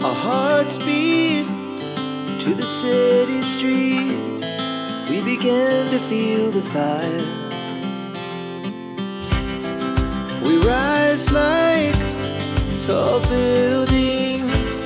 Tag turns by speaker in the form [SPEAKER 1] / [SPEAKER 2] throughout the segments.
[SPEAKER 1] Our hearts beat to the city streets. We began to feel the fire. We rise like tall buildings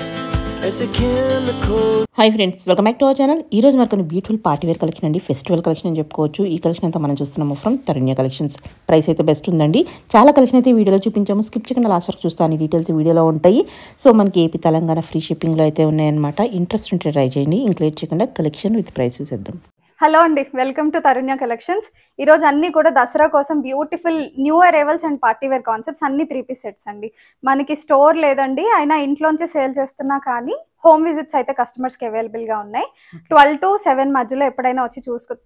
[SPEAKER 1] as the chemicals.
[SPEAKER 2] Hi friends, welcome back to our channel. ఈ రోజు మనకు beautiful party wear collection అండి, festival collection అని చెప్పుకోవచ్చు. ఈ collection అంతా మనం చూస్తున్నాము ఫ్రమ్ తరుణ్య కలెక్షన్స్. ప్రైస్ అయితే బెస్ట్ ఉందండి. చాలా కలెక్షన్ అయితే వీడియోలో చూపించాము, స్కిప్ చేయకుండా లాస్ట్ వరకు చూస్తాను. డీటెయిల్స్ వీడియోలో ఉంటాయి. సో మనకి ఏపీ తెలంగాణ ఫ్రీ షిప్పింగ్లో అయితే ఉన్నాయన్నమాట. ఇంట్రెస్ట్ ఉంటే ట్రై చేయండి. ఇంక్లూడ్ చేయకుండా కలెక్షన్ విత్ ప్రైస్ చూసేద్దాం.
[SPEAKER 3] హలో అండి, వెల్కమ్ టు తరుణ్య కలెక్షన్స్. ఈరోజు అన్ని కూడా దసరా కోసం beautiful new arrivals and party wear concepts అన్ని 3-piece సెట్స్ అండి. మనకి స్టోర్ లేదండి, అయినా ఇంట్లోంచి సేల్ చేస్తున్నా కానీ హోమ్ విజిట్స్ అయితే కస్టమర్స్కి అవైలబుల్గా ఉన్నాయి. 12 to 7 మధ్యలో ఎప్పుడైనా వచ్చి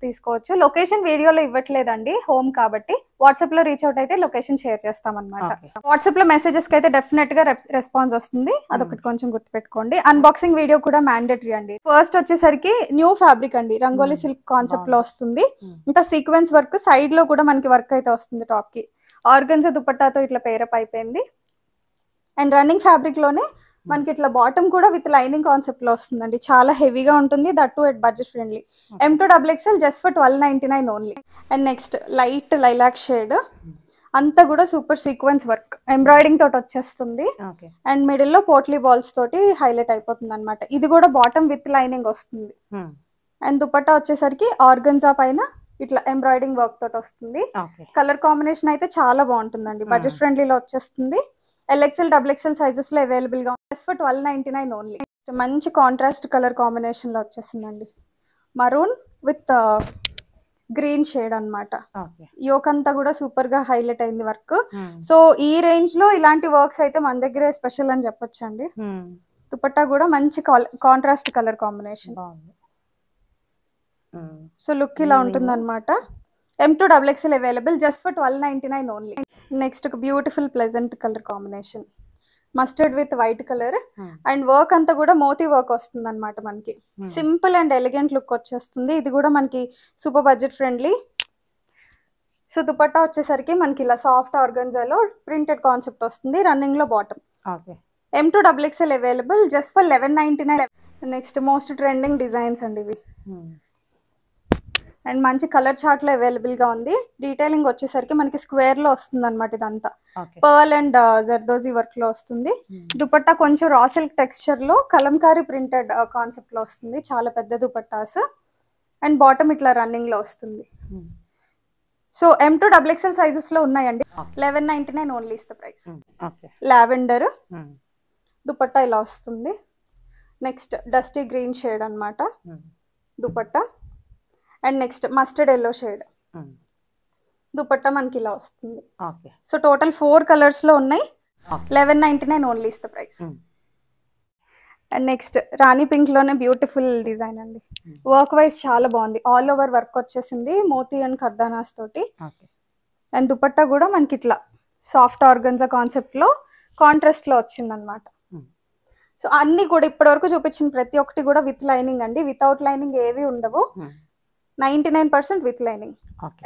[SPEAKER 3] తీసుకోవచ్చు. లొకేషన్ వీడియోలో ఇవ్వట్లేదండి, హోమ్ కాబట్టి వాట్సాప్లో రీచ్ అవుట్ అయితే లొకేషన్ షేర్ చేస్తామన్నమాట. వాట్సాప్లో మెసేజెస్కి అయితే డెఫినెట్గా రెస్పాన్స్ వస్తుంది, అదొకటి కొంచెం గుర్తుపెట్టుకోండి. అన్బాక్సింగ్ వీడియో కూడా మ్యాండేటరీ అండి. ఫస్ట్ వచ్చేసరికి న్యూ ఫ్యాబ్రిక్ అండి, రంగోలీ సిల్క్ కాన్సెప్ట్ లో వస్తుంది. ఇంకా సీక్వెన్స్ వర్క్ సైడ్ లో కూడా మనకి వర్క్ అయితే వస్తుంది. టాప్ కి ఆర్గన్జా దుపట్టాతో ఇట్లా పేరప్ అయిపోయింది. అండ్ రన్నింగ్ ఫ్యాబ్రిక్ లోనే మనకి ఇట్లా బాటమ్ కూడా విత్ లైనింగ్ కాన్సెప్ట్ లో వస్తుందండి. చాలా హెవీగా ఉంటుంది, that to at budget friendly. M2XXL just for 1299 only. And next light lilac shade, అంతా కూడా సూపర్ సీక్వెన్స్ వర్క్ ఎంబ్రాయిడింగ్ తోటి వచ్చేస్తుంది. అండ్ మిడిల్ లో పోట్లీ బాల్స్ తోటి హైలైట్ అయిపోతుంది అనమాట. ఇది కూడా బాటమ్ విత్ లైనింగ్ వస్తుంది. అండ్ దుపట్టా వచ్చేసరికి ఆర్గన్జా పైన ఇట్లా ఎంబ్రాయిడింగ్ వర్క్ తోటి వస్తుంది. కలర్ కాంబినేషన్ అయితే చాలా బాగుంటుందండి, బడ్జెట్ ఫ్రెండ్లీలో వచ్చేస్తుంది. LXL XXL సైజెస్ లో అవైలబుల్ గా జస్ట్ ఫర్ 1299 ఓన్లీ. మంచి కాంట్రాస్ట్ కలర్ కాంబినేషన్ లో వచ్చేసిందండి, మరూన్ విత్ గ్రీన్ షేడ్ అనమాట. యోక్ అంతా కూడా సూపర్ గా హైలైట్ అయింది వర్క్. సో ఈ రేంజ్ లో ఇలాంటి వర్క్స్ అయితే మన దగ్గరే స్పెషల్ అని చెప్పొచ్చు అండి. దుపట్టా కూడా మంచి contrast colour combination. So look ఇలా ఉంటుంది అనమాట. M2XXL available just for 1299 only. Next ఒక beautiful pleasant colour combination, mustard with white colour. And work అంతా కూడా మోతీ వర్క్ వస్తుంది అనమాట. మనకి సింపుల్ అండ్ ఎలిగెంట్ లుక్ వచ్చేస్తుంది. ఇది కూడా మనకి super budget friendly. So dupatta వచ్చేసరికి మనకి ఇలా సాఫ్ట్ ఆర్గన్జాలో ప్రింటెడ్ కాన్సెప్ట్ వస్తుంది, రన్నింగ్ లో bottom. M2XXL available just for 1199. Next most trending designs అండి ఇవి. అండ్ మంచి కలర్ చార్ట్ లో అవైలబుల్ గా ఉంది. డీటెయిలింగ్ వచ్చేసరికి మనకి స్క్వేర్ లో వస్తుంది అనమాట. ఇదంతా పర్ల్ అండ్ జర్దోజీ వర్క్ లో వస్తుంది. దుపట్టా కొంచెం రా సిల్క్ టెక్స్చర్ లో కలంకారీ ప్రింటెడ్ కాన్సెప్ట్ లో వస్తుంది, చాలా పెద్ద దుపట్టాస్. అండ్ బాటమ్ ఇట్లా రన్నింగ్ లో వస్తుంది. సో M2XXL సైజెస్ లో ఉన్నాయండి. 1199 only is the price. Lavender dupatta ఇలా వస్తుంది. నెక్స్ట్ డస్టీ గ్రీన్ షేడ్ అనమాట dupatta. And next mustard yellow shade dupatta మనకి ఇలా వస్తుంది. సో టోటల్ 4 కలర్స్ లో ఉన్నాయి. 1199 only is the price. And next Rani pink లోనే బ్యూటిఫుల్ డిజైన్ అండి. వర్క్ వైజ్ చాలా బాగుంది, ఆల్ ఓవర్ వర్క్ వచ్చేసింది మోతీ అండ్ కర్దానాస్ తోటి. అండ్ దుపట్టా కూడా మనకి ఇట్లా సాఫ్ట్ ఆర్గన్జా కాన్సెప్ట్ లో కాంట్రాస్ట్ లో వచ్చింది అనమాట. సో అన్ని కూడా ఇప్పటి వరకు చూపించిన ప్రతి ఒక్కటి కూడా విత్ లైనింగ్ అండి, వితౌట్ లైనింగ్ ఏవి ఉండవు. 99% విత్ లైనింగ్.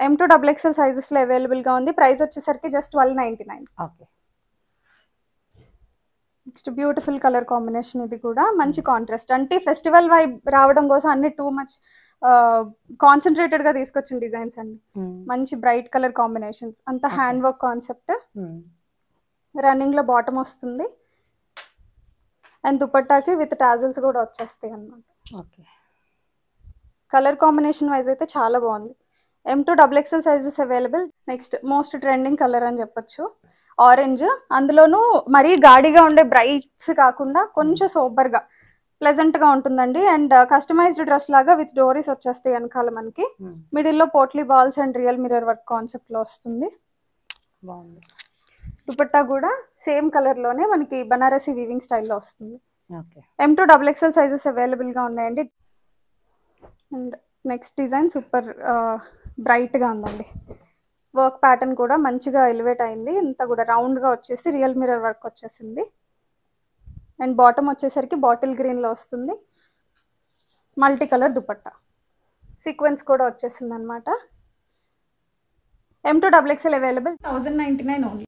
[SPEAKER 3] M2XXL సైజెస్ లో అవైలబుల్ గా ఉంది. ప్రైస్ వచ్చేసరికి just 1299. Next beautiful colour combination, ఇది కూడా మంచి కాంట్రాస్ట్. అంటే ఫెస్టివల్ వైబ్ రావడం కోసం అన్ని టూ మచ్ కాన్సన్ట్రేటెడ్ గా తీసుకొచ్చిన డిజైన్స్ అండి. మంచి బ్రైట్ కలర్ కాంబినేషన్స్, అంతా హ్యాండ్ వర్క్ కాన్సెప్ట్. రన్నింగ్ లో బాటమ్ వస్తుంది. అండ్ దుపట్టాకి విత్ టాజల్స్ కూడా వచ్చేస్తాయి అన్నమాట. కలర్ కాంబినేషన్ వైజ్ అయితే చాలా బాగుంది. M2XXL sizes available. Next most trending colour అని చెప్పొచ్చు, ఆరెంజ్. అందులోనూ మరీ గాడిగా ఉండే బ్రైట్స్ కాకుండా కొంచెం సోబర్ గా ప్లెజెంట్ గా ఉంటుందండి. అండ్ కస్టమైజ్డ్ డ్రెస్ లాగా విత్ డోరీస్ వచ్చేస్తాయి వెనకాల మనకి. మిడిల్ లో potli balls and real mirror work concept లో వస్తుంది. దుపట్టా కూడా సేమ్ కలర్ లోనే మనకి బనారసి వీవింగ్ స్టైల్లో వస్తుంది. M2XXL సైజెస్ అవైలబుల్ గా ఉన్నాయండి. And next design super bright గా ఉందండి. వర్క్ ప్యాటర్న్ కూడా మంచిగా ఎలివేట్ అయింది, ఇంత కూడా రౌండ్ గా వచ్చేసి రియల్ మిర్రర్ వర్క్ వచ్చేసింది. అండ్ బాటమ్ వచ్చేసరికి బాటిల్ గ్రీన్ లో వస్తుంది, మల్టీ కలర్ దుపట్టా. సీక్వెన్స్ కూడా వచ్చేసింది అనమాట. M2XXL available 1099 only.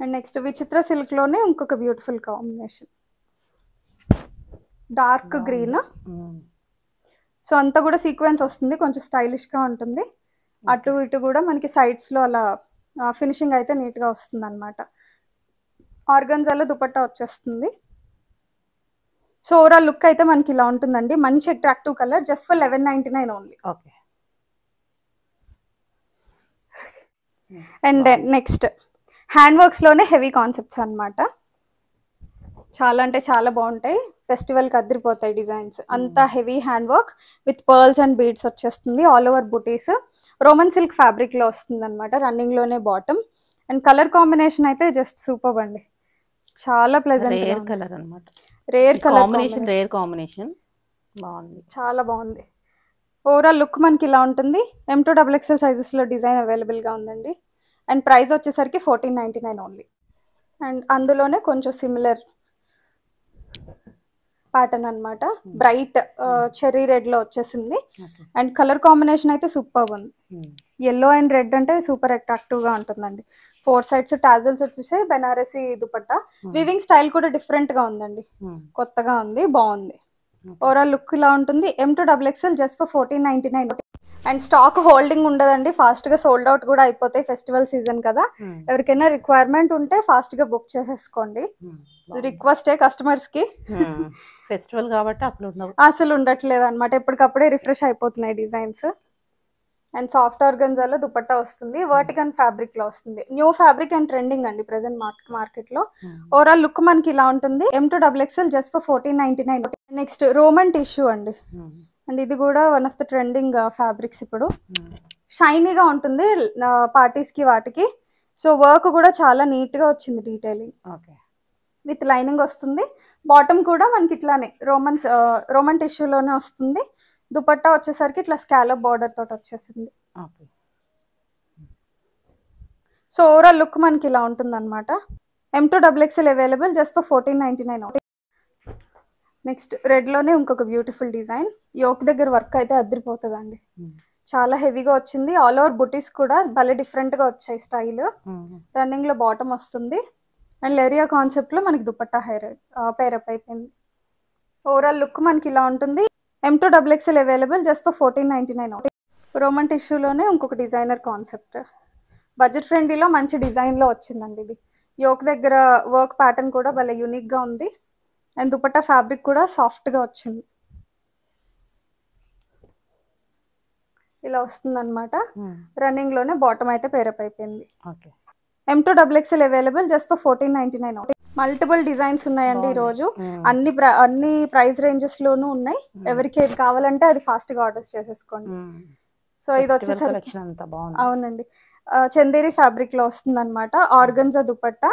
[SPEAKER 3] And next విచిత్ర సిల్క్ లోనే ఇంకొక beautiful combination, dark green. So అంతా కూడా సీక్వెన్స్ వస్తుంది, కొంచెం స్టైలిష్గా ఉంటుంది. అటు ఇటు కూడా మనకి సైడ్స్లో అలా ఫినిషింగ్ అయితే నీట్గా వస్తుంది అనమాట. ఆర్గన్జాలో దుపట్టా వచ్చేస్తుంది. సో ఓవరాల్ లుక్ అయితే మనకి ఇలా ఉంటుందండి. మంచి attractive colour, just for 1199 only.
[SPEAKER 2] Okay.
[SPEAKER 3] And next hand వర్క్స్లోనే హెవీ కాన్సెప్ట్స్ అనమాట. చాలా అంటే చాలా బాగుంటాయి, ఫెస్టివల్కి అదిరిపోతాయి డిజైన్స్. అంతా heavy hand work with pearls and beads వచ్చేస్తుంది. ఆల్ ఓవర్ బుటీస్ రోమన్ సిల్క్ ఫ్యాబ్రిక్లో వస్తుంది అనమాట. రన్నింగ్లోనే బాటమ్. అండ్ కలర్ కాంబినేషన్ అయితే జస్ట్ సూపర్ అండి, చాలా ప్లెజెంట్.
[SPEAKER 2] రేర్ కలర్ అనమాట,
[SPEAKER 3] రేర్ కలర్
[SPEAKER 2] కాంబినేషన్ బాగుంది,
[SPEAKER 3] చాలా బాగుంది. ఓవరాల్ లుక్ మనకి ఇలా ఉంటుంది. M2 XXL సైజెస్లో డిజైన్ అవైలబుల్గా ఉందండి. అండ్ ప్రైస్ వచ్చేసరికి 1499 ఓన్లీ. అండ్ అందులోనే కొంచెం సిమిలర్ ప్యాటర్న్ అనమాట, బ్రైట్ చెర్రీ రెడ్ లో వచ్చేసింది. అండ్ కలర్ కాంబినేషన్ అయితే సూపర్ ఉంది. ఎల్లో అండ్ రెడ్ అంటే సూపర్ అట్రాక్టివ్ గా ఉంటుందండి. 4 సైడ్స్ టాజల్స్ వచ్చేసి బెనారసీ దుపట్టా. వీవింగ్ స్టైల్ కూడా డిఫరెంట్ గా ఉందండి, కొత్తగా ఉంది, బాగుంది. ఓవరాల్ లుక్ ఇలా ఉంటుంది. M2 XXL just for 1499. And stock holding ఉండదండి, ఫాస్ట్ గా సోల్డ్ అవుట్ కూడా అయిపోతాయి, ఫెస్టివల్ సీజన్ కదా. ఎవరికైనా రిక్వైర్మెంట్ ఉంటే ఫాస్ట్ గా బుక్ చేసేసుకోండి. రిక్వెస్టే కస్టమర్స్ కి,
[SPEAKER 2] ఫెస్టివల్ కాబట్టి
[SPEAKER 3] అసలు ఉండట్లేదు అనమాట, ఎప్పటికప్పుడే రిఫ్రెష్ అయిపోతున్నాయి డిజైన్స్. అండ్ సాఫ్ట్ ఆర్గన్జాలో దుపట్టా వస్తుంది, వర్టికన్ ఫ్యాబ్రిక్ లో వస్తుంది. న్యూ ఫ్యాబ్రిక్ అండ్ ట్రెండింగ్ అండి ప్రెసెంట్ మార్కెట్ లో. ఓవరాల్ లుక్ మనకి ఇలా ఉంటుంది. M2 XXL just for 1499. Next Roman tissue అండి. అండ్ ఇది కూడా one of the trending fabrics ఇప్పుడు. షైనీగా ఉంటుంది పార్టీస్ కి వాటికి. సో వర్క్ కూడా చాలా నీట్ గా వచ్చింది, డీటెయిలింగ్ విత్ లైనింగ్ వస్తుంది. బాటమ్ కూడా మనకి ఇట్లానే రోమన్ టిష్యూలోనే వస్తుంది. దుపట్టా వచ్చేసరికి ఇట్లా స్కాలప్ బార్డర్ తోటి వచ్చేసింది. సో ఓవరాల్ లుక్ మనకి ఇలా ఉంటుంది అనమాట. M2 XXL available just for 1499. Next red లోనే ఇంకొక బ్యూటిఫుల్ డిజైన్. యోక్ దగ్గర వర్క్ అయితే అదిరిపోతుందండి, చాలా హెవీగా వచ్చింది. ఆల్ ఓవర్ బుటీస్ కూడా భలే డిఫరెంట్ గా వచ్చాయి స్టైల్. రన్నింగ్ లో బాటమ్ వస్తుంది. అండ్ లెరియా కాన్సెప్ట్ లో మనకి దుపట్టా పేరప్ అయిపోయింది. ఓవరాల్ లుక్ మనకి ఇలా ఉంటుంది. M2 XXL available just for 1499. Roman టిష్యూలోనే ఇంకొక డిజైనర్ కాన్సెప్ట్, బడ్జెట్ ఫ్రెండ్లీలో మంచి డిజైన్ లో వచ్చిందండి. ఇది యోక్ దగ్గర వర్క్ ప్యాటర్న్ కూడా భలే యూనిక్ గా ఉంది. అండ్ దుపట్టా ఫ్యాబ్రిక్ కూడా సాఫ్ట్ గా వచ్చింది, ఇలా వస్తుంది అనమాట. రన్నింగ్ లోనే బాటమ్ అయితే పేరప్ అయిపోయింది. M2 XXL available just for 1499. Multiple designs ఉన్నాయండి ఈ రోజు, అన్ని ప్రైస్ రేంజెస్ లోనూ ఉన్నాయి. ఎవరికి ఏది కావాలంటే అది ఫాస్ట్ గా ఆర్డర్స్ చేసేసుకోండి. సో ఇది వచ్చేసరికి అవునండి, చందేరి ఫ్యాబ్రిక్ లో వస్తుంది అనమాట. ఆర్గన్జా దుపట్టా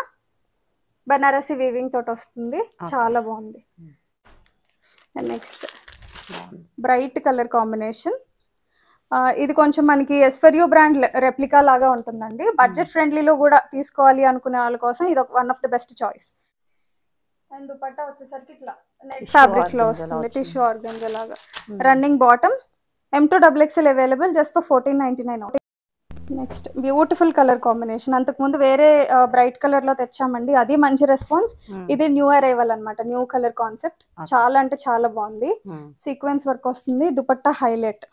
[SPEAKER 3] బనారసి వీవింగ్ తోటి వస్తుంది, చాలా బాగుంది. And next bright colour combination. ఇది కొంచెం మనకి ఎస్ఫెరియో బ్రాండ్ రెప్లికా లాగా ఉంటుందండి. బడ్జెట్ ఫ్రెండ్లీలో కూడా తీసుకోవాలి అనుకునే వాళ్ళ కోసం ఇది one of the best choice. And dupatta వచ్చేసరికి ఇట్లా నెట్ ఫ్యాబ్రిక్ లో వస్తుంది, టిష్యూ ఆర్గన్జా లాగా. Running bottom. M2 XXL available just for 1499. Next beautiful colour combination. అంతకుముందు వేరే బ్రైట్ కలర్ లో తెచ్చామండి, అది మంచి రెస్పాన్స్. ఇది న్యూ అరైవల్ అనమాట, న్యూ కలర్ కాన్సెప్ట్. చాలా అంటే చాలా బాగుంది. సీక్వెన్స్ వర్క్ వస్తుంది, దుపట్టా హైలైట్.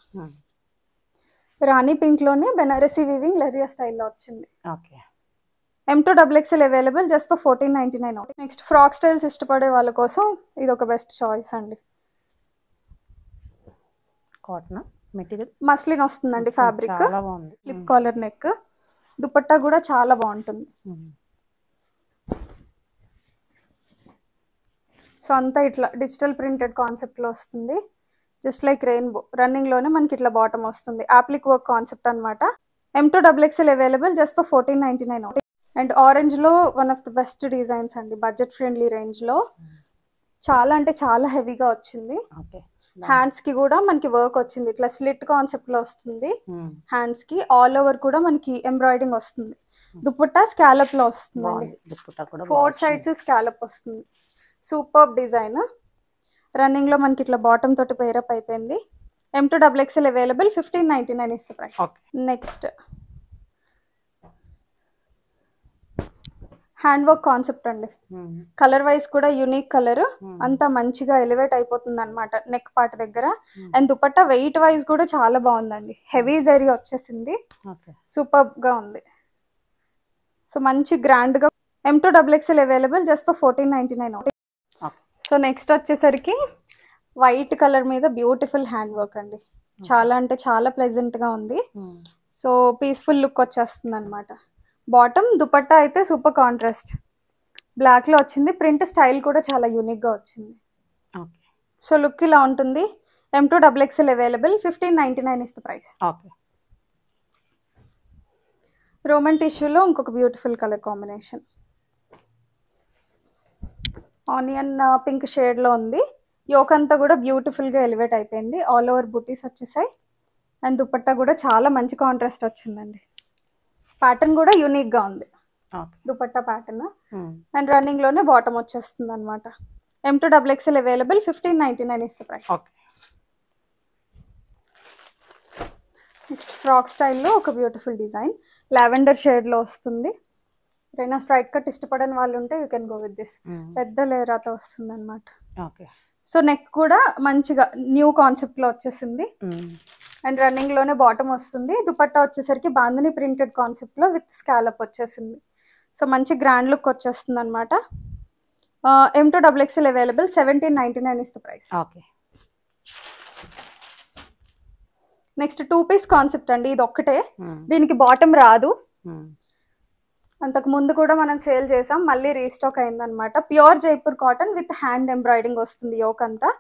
[SPEAKER 3] రాణి పింక్ లోనే బెనారసీ వీవింగ్ లెరియా స్టైల్లో వచ్చింది. M2 XXL available just for 1499. Next frock styles ఇష్టపడే వాళ్ళ కోసం ఇది ఒక బెస్ట్ చాయిస్ అండి.
[SPEAKER 2] కాటన్ మెటీరియల్
[SPEAKER 3] మస్లిన్ వస్తుందండి fabric, clip collar neck. Dupatta కూడా చాలా బాగుంటుంది. సో అంతా ఇట్లా డిజిటల్ ప్రింటెడ్ కాన్సెప్ట్ లో వస్తుంది, జస్ట్ లైక్ రెయిన్బో. రన్నింగ్ లోనే మనకి ఇట్లా బాటమ్ వస్తుంది, ఆప్లిక్ వర్క్ కాన్సెప్ట్ అనమాట. M2 XXL available just for 1499. And orange లో one of the best designs అండి, బడ్జెట్ ఫ్రెండ్లీ రేంజ్ లో. చాలా అంటే చాలా హెవీగా వచ్చింది. హ్యాండ్స్ కి కూడా మనకి వర్క్ వచ్చింది, ఇట్లా స్లిట్ కాన్సెప్ట్ లో వస్తుంది. హ్యాండ్స్ కి ఆల్ ఓవర్ కూడా మనకి ఎంబ్రాయిడింగ్ వస్తుంది. దుపట్టా స్కాలప్ లో వస్తుంది, 4 సైడ్స్ స్కాలప్ వస్తుంది. Super design. రన్నింగ్ లో మనకి ఇట్లా బాటమ్ తోటి పేరప్ అయిపోయింది. M2 XXL available 1599 is the price. Next hand work concept అండి. కలర్ వైజ్ కూడా యూనిక్ కలర్, అంతా మంచిగా ఎలివేట్ అయిపోతుంది అనమాట నెక్ పార్ట్ దగ్గర. అండ్ దుపట్టా వెయిట్ వైజ్ కూడా చాలా బాగుందండి, హెవీ జరీ వచ్చేసింది, సూపర్ గా ఉంది. సో మంచి గ్రాండ్ గా M2XXL available just for 1499. So next వచ్చేసరికి వైట్ కలర్ మీద బ్యూటిఫుల్ హ్యాండ్ వర్క్ అండి, చాలా అంటే చాలా ప్లెజెంట్ గా ఉంది. సో పీస్ఫుల్ లుక్ వచ్చేస్తుంది అనమాట. బాటమ్ దుపట్టా అయితే సూపర్ కాంట్రాస్ట్ బ్లాక్ లో వచ్చింది, ప్రింట్ స్టైల్ కూడా చాలా యూనిక్ గా వచ్చింది. సో లుక్ ఇలా ఉంటుంది. M2XXL available 1599 is the price. Roman టిష్యూలో ఇంకొక beautiful colour combination, onion pink shade లో ఉంది. యోక్ అంతా కూడా బ్యూటిఫుల్ గా ఎలివేట్ అయిపోయింది, ఆల్ ఓవర్ బుటీస్ వచ్చేసాయి. అండ్ దుపట్టా కూడా చాలా మంచి కాంట్రాస్ట్ వచ్చిందండి. ప్యాటర్న్ కూడా యూనిక్ గా ఉంది దుపట్టా ప్యాటర్న్. అండ్ రన్నింగ్ లోనే బాటమ్ వచ్చేస్తుంది అనమాట. M2XXL available 1599 is the price. Next frock స్టైల్లో ఒక బ్యూటిఫుల్ డిజైన్, లావెండర్ షేడ్ లో వస్తుంది. ఎవరైనా స్ట్రైట్ కట్ ఇష్టపడని వాళ్ళు ఉంటే you can go with this. పెద్ద లేరాతో వస్తుంది అనమాట. సో నెక్ కూడా మంచిగా న్యూ కాన్సెప్ట్ లో వచ్చేసింది. అండ్ రన్నింగ్ లోనే బాటమ్ వస్తుంది. దుపట్టా వచ్చేసరికి బాందిని ప్రింటెడ్ కాన్సెప్ట్ లో విత్ స్కాలప్ వచ్చేసింది. సో మంచి గ్రాండ్ లుక్ వచ్చేస్తుంది అనమాట. M2XXL available 1799 is the price. Next 2 piece concept అండి, ఇది ఒక్కటే, దీనికి బాటమ్ రాదు. అంతకు ముందు కూడా మనం సేల్ చేసాం, మళ్ళీ రీస్టాక్ అయిందనమాట. Pure Jaipur cotton with hand embroidering వస్తుంది యోక్ అంతా.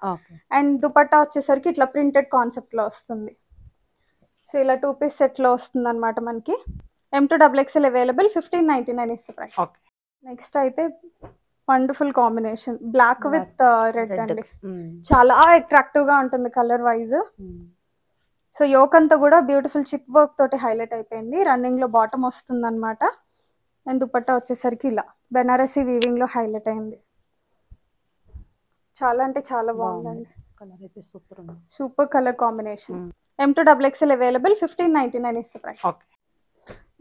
[SPEAKER 3] అండ్ దుపట్టా వచ్చేసరికి ఇట్లా ప్రింటెడ్ కాన్సెప్ట్ లో వస్తుంది. సో ఇలా 2 పీస్ సెట్ లో వస్తుంది అనమాట మనకి. M2XXL available 1599 is the price. Next అయితే wonderful combination, black with red అండి, చాలా అట్రాక్టివ్ గా ఉంటుంది కలర్ వైజ్. సో యోక్ అంతా కూడా బ్యూటిఫుల్ చిప్ వర్క్ తోటి హైలైట్ అయిపోయింది. రన్నింగ్ లో బాటమ్ వస్తుంది అనమాట. అండ్ దుపట్టా వచ్చేసరికి ఇలా బెనారసీ వీవింగ్ లో హైలైట్ అయింది. చాలా అంటే చాలా బాగుందండి, కలర్ అయితే super colour combination. M2XXL available 1599 is the price.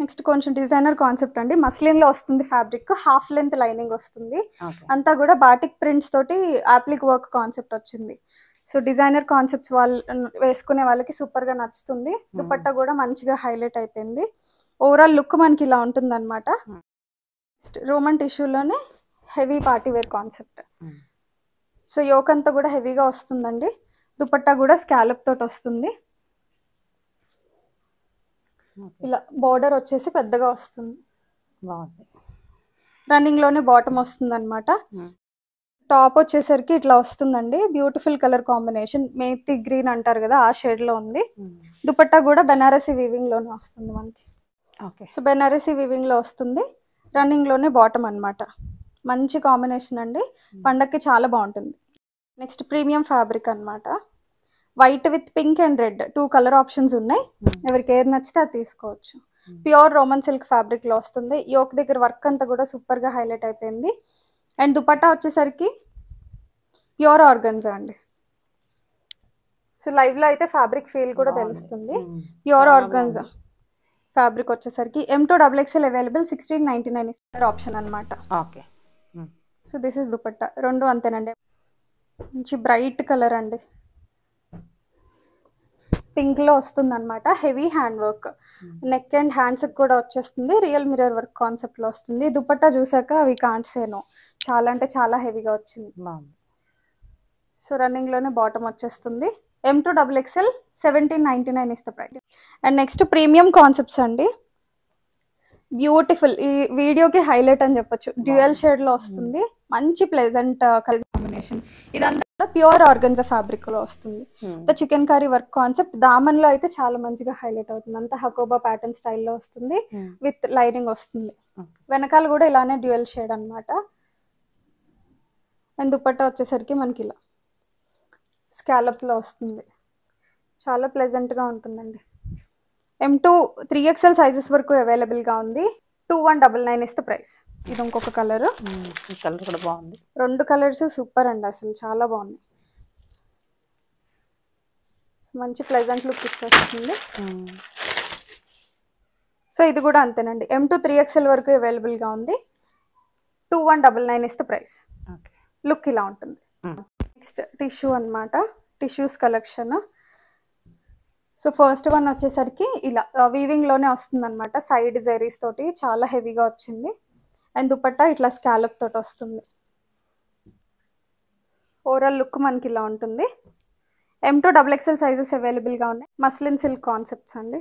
[SPEAKER 3] Next కొంచెం డిజైనర్ కాన్సెప్ట్ అండి, మస్లిన్ లో వస్తుంది ఫ్యాబ్రిక్, హాఫ్ లెంత్ లైనింగ్ వస్తుంది, అంతా కూడా బాటిక్ ప్రింట్స్ తోటి ఆప్లిక్ వర్క్ కాన్సెప్ట్ వచ్చింది. సో డిజైనర్ కాన్సెప్ట్స్ వాళ్ళు వేసుకునే వాళ్ళకి సూపర్ గా నచ్చుతుంది. దుపట్టా కూడా మంచిగా హైలైట్ అయిపోయింది. ఓవరాల్ లుక్ మనకి ఇలా ఉంటుంది అనమాట. రోమన్ టిష్యూలోనే heavy party wear concept. So yoke అంతా కూడా హెవీగా వస్తుందండి. దుపట్టా కూడా స్కాలప్ తోటి వస్తుంది. ఇలా బోర్డర్ వచ్చేసి పెద్దగా వస్తుంది. రన్నింగ్ లోనే బాటమ్ వస్తుంది అనమాట. టాప్ వచ్చేసరికి ఇట్లా వస్తుందండి, beautiful colour combination, methi green అంటారు కదా ఆ షేడ్ లో ఉంది. దుపట్టా కూడా బెనారసీ వీవింగ్ లోనే వస్తుంది మనకి. సో బెనారసీ వీవింగ్ లో వస్తుంది, రన్నింగ్ లోనే బాటమ్ అనమాట. మంచి కాంబినేషన్ అండి, పండక్కి చాలా బాగుంటుంది. నెక్స్ట్ ప్రీమియం ఫ్యాబ్రిక్ అనమాట, white with pink and red 2 colour options ఉన్నాయి. ఎవరికి ఏది నచ్చితే అది తీసుకోవచ్చు. ప్యూర్ రోమన్ సిల్క్ ఫ్యాబ్రిక్ లో వస్తుంది. యోక్ దగ్గర వర్క్ అంతా కూడా సూపర్ గా హైలైట్ అయిపోయింది. అండ్ దుపట్టా వచ్చేసరికి ప్యూర్ ఆర్గన్జా అండి. సో లైవ్ లో అయితే ఫ్యాబ్రిక్ ఫీల్ కూడా తెలుస్తుంది. ప్యూర్ ఆర్గన్జా ఫ్యాబ్రిక్ వచ్చేసరికి M2XXL అవైలబుల్ 1699 ఆప్షన్ అనమాట. సో దిస్ ఇస్ దుపట్టా, రెండు అంతేనండి. మంచి బ్రైట్ కలర్ అండి, పింక్ లో వస్తుంది అనమాట. Heavy hand work, neck and hands కూడా వచ్చేస్తుంది. రియల్ మిర్రర్ వర్క్ కాన్సెప్ట్ లో వస్తుంది. దుపట్టా చూసాక అవి కాంట్ సేనో, చాలా అంటే చాలా హెవీగా వచ్చింది. సో రన్నింగ్ లోనే బాటమ్ వచ్చేస్తుంది. M2XXL 1799 is the price. And next premium concepts అండి, బ్యూటిఫుల్, ఈ వీడియోకి హైలైట్ అని చెప్పొచ్చు. డ్యూయల్ షేడ్ లో వస్తుంది, మంచి ప్లెజెంట్ కలర్ కాంబినేషన్. ఇదంతా ప్యూర్ ఆర్గన్జా ఫ్యాబ్రిక్ లో వస్తుంది. Chicken curry work concept, Daman లో అయితే చాలా మంచిగా హైలైట్ అవుతుంది. అంతా హకోబా ప్యాటర్న్ స్టైల్లో వస్తుంది, విత్ లైనింగ్ వస్తుంది. వెనకాల కూడా ఇలానే డ్యూయల్ షేడ్ అనమాట. అండ్ దుపట్టా వచ్చేసరికి మనకి ఇలా స్కాలప్ లో వస్తుంది, చాలా ప్లెజెంట్ గా ఉంటుందండి. M2 3XL సైజెస్ వరకు అవైలబుల్ గా ఉంది. 2199 ఇస్ ద ప్రైస్. ఇది ఇంకొక కలర్,
[SPEAKER 2] కలర్ కూడా బాగుంది.
[SPEAKER 3] 2 కలర్స్ సూపర్ అండి, అసలు చాలా బాగుంది. మంచి ప్లెజెంట్ లుక్ ఇచ్చేస్తుంది. సో ఇది కూడా అంతేనండి, M2 3XL వరకు అవైలబుల్ గా ఉంది. 2199 is the price.
[SPEAKER 2] Okay.
[SPEAKER 3] Look ఇలా ఉంటుంది. నెక్స్ట్ టిష్యూ అన్నమాట, tissues collection. So first one వచ్చేసరికి ఇలా వీవింగ్లోనే వస్తుంది అనమాట, సైడ్ జెరీస్ తోటి చాలా హెవీగా వచ్చింది. అండ్ దుపట్టా ఇట్లా స్కాలప్ తోటి వస్తుంది. ఓవరాల్ లుక్ మనకి ఇలా ఉంటుంది. M2 XXL సైజెస్ అవైలబుల్గా ఉన్నాయి. మస్లిన్ సిల్క్ కాన్సెప్ట్స్ అండి,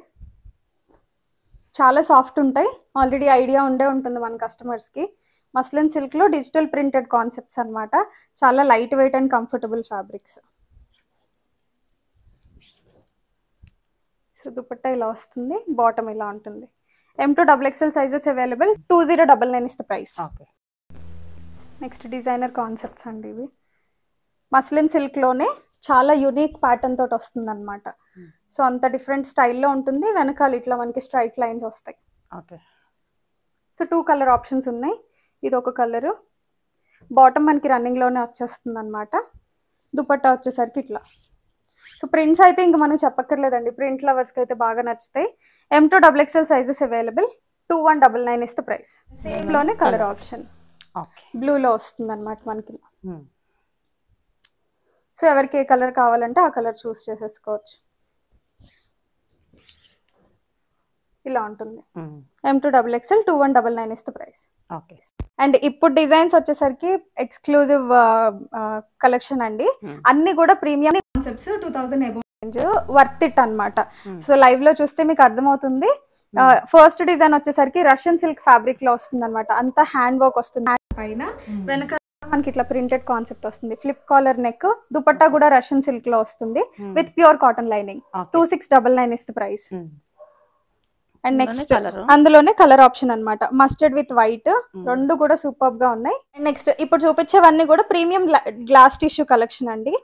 [SPEAKER 3] చాలా సాఫ్ట్ ఉంటాయి. ఆల్రెడీ ఐడియా ఉండే ఉంటుంది మన కస్టమర్స్కి. మస్లిన్ సిల్క్లో డిజిటల్ ప్రింటెడ్ కాన్సెప్ట్స్ అనమాట, చాలా light weight and comfortable fabrics. So dupatta ఇలా వస్తుంది, బాటమ్ ఇలా ఉంటుంది. M2 XXL sizes available. 2099 is the price. Next designer concepts అండి ఇవి. మస్లిన్ సిల్క్లోనే చాలా యూనిక్ ప్యాటర్న్ తోటి వస్తుంది అనమాట. సో అంత డిఫరెంట్ స్టైల్లో ఉంటుంది. వెనకాల ఇట్లా మనకి స్ట్రైట్ లైన్స్ వస్తాయి.
[SPEAKER 2] ఓకే.
[SPEAKER 3] సో 2 కలర్ ఆప్షన్స్ ఉన్నాయి. ఇది ఒక కలరు, బాటమ్ మనకి రన్నింగ్లోనే వచ్చేస్తుంది అనమాట. దుపట్టా వచ్చేసరికి ఇట్లా. సో ప్రింట్స్ అయితే ఇంకా మనం చెప్పక్కర్లేదండి, ప్రింట్ లవర్స్కి అయితే బాగా నచ్చుతాయి. M2 XXL sizes available. 2199 is the price. సేమ్లోనే కలర్ ఆప్షన్ బ్లూలో వస్తుంది అనమాట మనకి. సో ఎవరికి ఏ కలర్ కావాలంటే ఆ కలర్ చూస్ చేసేసుకోవచ్చు. ఇలా ఉంటుంది. M2 XXL 2199 is the price.
[SPEAKER 2] Okay.
[SPEAKER 3] And ఇప్పుడు డిజైన్స్ వచ్చేసరికి ఎక్స్క్లూజివ్ కలెక్షన్ అండి. అన్ని కూడా premium concepts, 2000 above range, worth it అనమాట. సో లైవ్ లో చూస్తే మీకు అర్థమవుతుంది. ఫస్ట్ డిజైన్ వచ్చేసరికి రష్యన్ సిల్క్ ఫ్యాబ్రిక్ లో వస్తుంది అనమాట, అంతా హ్యాండ్ వర్క్ వస్తుంది. పైన వెనక మనకి ఇట్లా ప్రింటెడ్ కాన్సెప్ట్ వస్తుంది. ఫ్లిప్ కాలర్ నెక్, దుపట్టా కూడా రష్యన్ సిల్క్ లో వస్తుంది with pure cotton lining. 2699 is the price. And next అందులోనే కలర్ ఆప్షన్ అన్నమాట, మస్టర్డ్ విత్ వైట్, రెండు కూడా సూపర్ గా ఉన్నాయి. అండ్ నెక్స్ట్ ఇప్పుడు చూపించేవన్నీ కూడా ప్రీమియం గ్లాస్ టిష్యూ కలెక్షన్ అండి.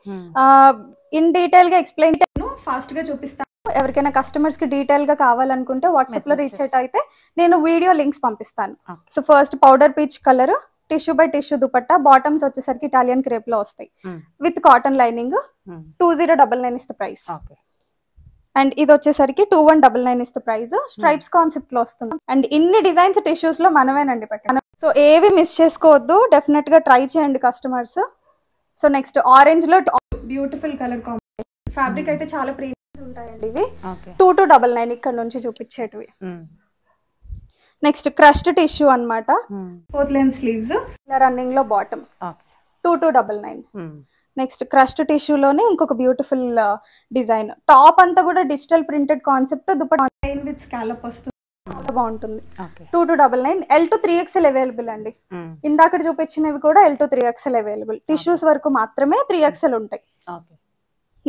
[SPEAKER 3] ఇన్ డీటెయిల్ గా ఎక్స్ప్లెయిన్ ఫాస్ట్ గా చూపిస్తాను. ఎవరికైనా కస్టమర్స్ కి డీటెయిల్ గా కావాలనుకుంటే వాట్సాప్ లో రీచ్ అయితే నేను వీడియో లింక్స్ పంపిస్తాను. So first powder peach colour, tissue by tissue dupatta, bottoms వచ్చేసరికి ఇటాలియన్ క్రేప్ లో వస్తాయి with cotton lining. 2099 is the price. And ఇది వచ్చేసరికి 2199 is the price. Stripes concept లో వస్తుంది. అండ్ ఇన్ని డిజైన్స్ టిష్యూస్ లో మనమేనండి పెట్టాను. సో ఏవి మిస్ చేసుకోవద్దు, డెఫినెట్ గా ట్రై చేయండి కస్టమర్స్. సో నెక్స్ట్ ఆరెంజ్ లో బ్యూటిఫుల్ కలర్ కాంబినేషన్, ఫ్యాబ్రిక్ అయితే చాలా ప్రీమియం ఉంటాయండి ఇవి. 2299 ఇక్కడ నుంచి చూపించేటివి. నెక్స్ట్ క్రష్డ్ టిష్యూ అన్నమాట, 4th లైన్ స్లీవ్స్, రన్నింగ్ లో బాటమ్, 2299. నెక్స్ట్ క్రష్డ్ టిష్యూలోనే ఇంకొక బ్యూటిఫుల్ డిజైన్, టాప్ అంతా కూడా digital printed concept, dupatta with scallop వస్తుంది, చాలా బాగుంటుంది. 2299. L2 3XL అవైలబుల్ అండి. ఇందాక చూపించినవి కూడా L2 3XL అవైలబుల్. టిష్యూస్ వరకు మాత్రమే 3XL ఉంటాయి.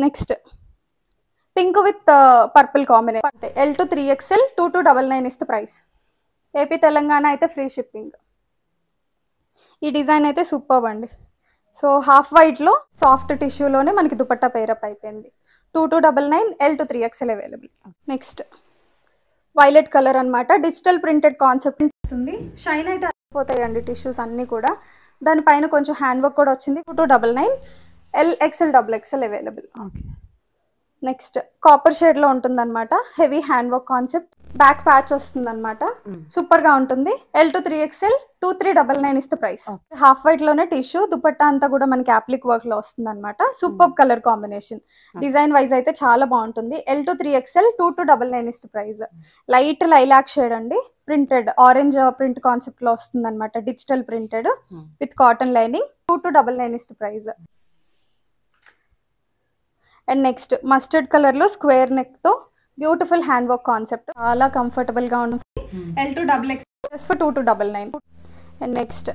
[SPEAKER 3] Next pink with purple combination, L2 3XL 2299 is the price. AP Telangana అయితే ఫ్రీ షిప్పింగ్. ఈ డిజైన్ అయితే సూపర్ అండి. సో హాఫ్ వైట్ లో సాఫ్ట్ టిష్యూలోనే మనకి దుపట్టా పేరప్ అయిపోయింది. 2299. L2 3XL available. Next violet colour అన్నమాట, డిజిటల్ ప్రింటెడ్ కాన్సెప్ట్ ఉంటుంది. షైన్ అయితే అయిపోతాయండి టిష్యూస్ అన్ని కూడా. దానిపైన కొంచెం హ్యాండ్ వర్క్ కూడా వచ్చింది. 2299. LXL XXL available. Next copper shade లో ఉంటుంది అనమాట, heavy hand work concept, back patch వస్తుంది అనమాట, సూపర్ గా ఉంటుంది. L2 3XL 2399 is the price. Half white లోనే టిష్యూ, దుపట్టా అంతా కూడా మనకి అప్లిక్ వర్క్ లో వస్తుంది అనమాట. Super colour combination, design wise అయితే చాలా బాగుంటుంది. L2 3XL 2299 is the price. Light lilac shade అండి, ప్రింటెడ్ ఆరెంజ్ ప్రింట్ కాన్సెప్ట్ లో వస్తుంది అనమాట, digital printed with cotton lining. 2299 is the price. And next mustard colour లో స్క్వేర్ నెక్ తో beautiful hand work concept, చాలా కంఫర్టబుల్ గా ఉంటుంది. L2 XXL for 2299. And next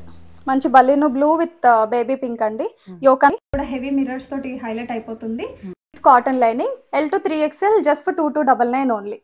[SPEAKER 3] మంచి బలీను బ్లూ విత్ బేబీ పింక్ అండి, యోకా కూడా హెవీ మిర్రర్స్ తోటి హైలైట్ అయిపోతుంది, cotton lining. L2 3XL just for 2299 only.